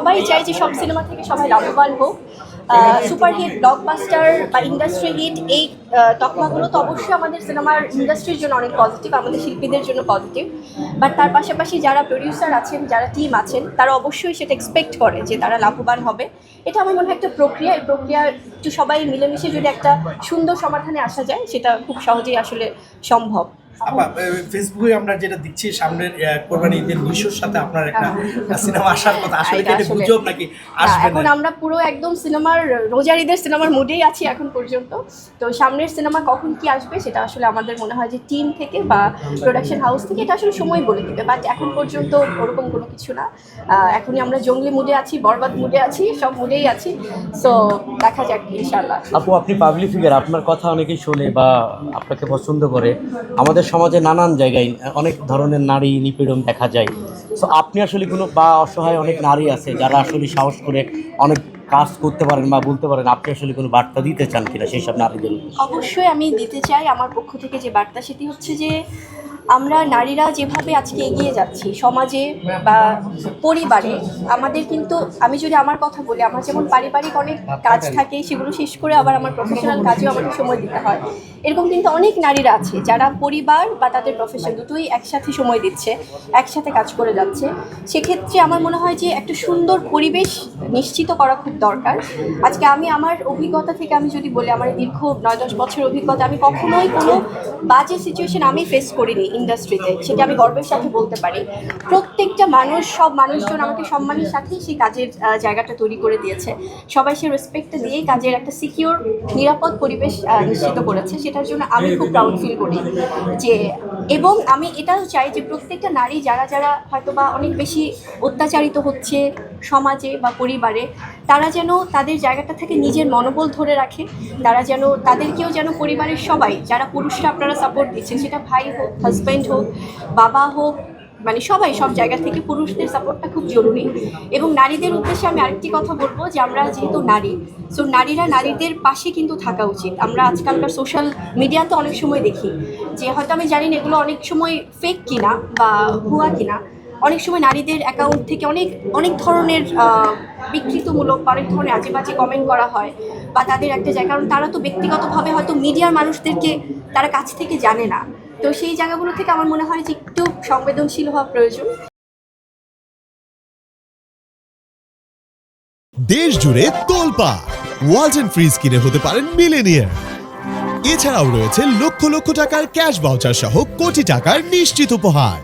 সবাই চায় যে সব সিনেমা থেকে সবাই লাভবান হোক। সুপারহিট, ব্লকবাস্টার বা ইন্ডাস্ট্রি হিট, এই তকমাগুলো তো অবশ্যই আমাদের সিনেমার ইন্ডাস্ট্রির জন্য অনেক পজিটিভ, আমাদের শিল্পীদের জন্য পজিটিভ। বাট তার পাশাপাশি যারা প্রডিউসার আছেন, যারা টিম আছেন, তারা অবশ্যই সেটা এক্সপেক্ট করে যে তারা লাভবান হবে। এটা আমার মনে হয় একটা প্রক্রিয়া। এই প্রক্রিয়া একটু সবাই মিলেমিশে যদি একটা সুন্দর সমাধানে আসা যায়, সেটা খুব সহজেই আসলে সম্ভব। ফেসবুকে আমরা যেটা দেখছি সামনের কোরবানি ঈদের নিশোর সাথে আপনার একটা সিনেমা আসার কথা, আসলে কি এটা গুজব নাকি আসবে? এখন আমরা পুরো একদম সিনেমার রোজার ঈদের সিনেমার মুডেই আছি এখন পর্যন্ত। তো সামনের সিনেমা কখন কি আসবে সেটা আসলে আমাদের মনে হয় যে টিম থেকে বা প্রোডাকশন হাউস থেকে এটা আসলে সময় বলে দিবে। বাট এখন পর্যন্ত ওরকম কোনো কিছু না। এখনই আমরা জঙ্গলি মুডে আছি, বরবাদ মুডে আছি, সব মুডেই আছি। সো দেখা যাক ইনশাআল্লাহ। আপু, আপনি পাবলিক ফিগার, আপনার কথা অনেকেই শোনে বা আপনাকে পছন্দ করে। আমাদের সমাজে নানান জায়গায় অনেক ধরনের নারী নিপীড়ন দেখা যায়। সো আপনি আসলে কোনো বা অসহায় অনেক নারী আছে যারা আসলে সাহস করে অনেক কাজ করতে পারেন বা বলতে পারেন, আপনি আসলে কোনো বার্তা দিতে চান কিনা সেই সব নারীদের? অবশ্যই আমি দিতে চাই। আমার পক্ষ থেকে যে বার্তা সেটি হচ্ছে যে আমরা নারীরা যেভাবে আজকে এগিয়ে যাচ্ছি সমাজে বা পরিবারে, আমাদের কিন্তু, আমি যদি আমার কথা বলি, আমার যেমন পারিবারিক অনেক কাজ থাকে, সেগুলো শেষ করে আবার আমার প্রফেশনাল কাজেও আমাকে সময় দিতে হয়। এরকম কিন্তু অনেক নারীরা আছে যারা পরিবার বা তাদের প্রফেশন দুটোই একসাথে সময় দিচ্ছে, একসাথে কাজ করে যাচ্ছে। সেক্ষেত্রে আমার মনে হয় যে একটা সুন্দর পরিবেশ নিশ্চিত করা খুব দরকার। আজকে আমি আমার অভিজ্ঞতা থেকে আমি যদি বলি, আমার দীর্ঘ 9-10 বছর অভিজ্ঞতা, আমি কখনোই কোনো বাজে সিচুয়েশন আমি ফেস করিনি ইন্ডাস্ট্রিতে, সেটা আমি গর্বের সাথে বলতে পারি। প্রত্যেকটা মানুষ, সব মানুষজন আমাকে সম্মানের সাথেই সেই কাজের জায়গাটা তৈরি করে দিয়েছে। সবাই সে রেসপেক্টটা দিয়েই কাজের একটা সিকিউর, নিরাপদ পরিবেশ নিশ্চিত করেছে। সেটার জন্য আমি খুব প্রাউড ফিল করি যে, এবং আমি এটাও চাই যে প্রত্যেকটা নারী যারা যারা হয়তো বা অনেক বেশি অত্যাচারিত হচ্ছে সমাজে বা পরিবারে, তারা যেন তাদের জায়গাটা থেকে নিজের মনোবল ধরে রাখে। তারা যেন তাদেরকেও যেন পরিবারের সবাই, যারা পুরুষরা আপনারা সাপোর্ট দিচ্ছেন, সেটা ভাই হোক, হাজব্যান্ড হোক, বাবা হোক, মানে সবাই, সব জায়গা থেকে পুরুষদের সাপোর্টটা খুব জরুরি। এবং নারীদের উদ্দেশ্যে আমি আরেকটি কথা বলবো যে আমরা যেহেতু নারী, সো নারীরা নারীদের পাশে কিন্তু থাকা উচিত। আমরা আজকালকার সোশ্যাল মিডিয়াতে অনেক সময় দেখি যে, হয়তো আমি জানি না এগুলো অনেক সময় ফেক কিনা বা ভুয়া কিনা, অনেক সময় নারীদের অ্যাকাউন্ট থেকে অনেক অনেক ধরনের বিকৃতমূলক বা অনেক ধরনের আজে বাজে কমেন্ট করা হয় বা তাদের একটা জায়গা, কারণ তারা তো ব্যক্তিগতভাবে হয়তো মিডিয়ার মানুষদেরকে তারা কাছ থেকে জানে না। তো সেই জায়গাগুলো থেকে আমার মনে হয় যে একটু সংবেদনশীল হওয়া প্রয়োজন। দেশ জুড়ে তোলপাড়, ওয়ালটন ফ্রিজ কিনে হতে পারেন মিলেনিয়ার। এছাড়াও রয়েছে লক্ষ লক্ষ টাকার ক্যাশ ভাউচার সহ কোটি টাকার নিশ্চিত উপহার।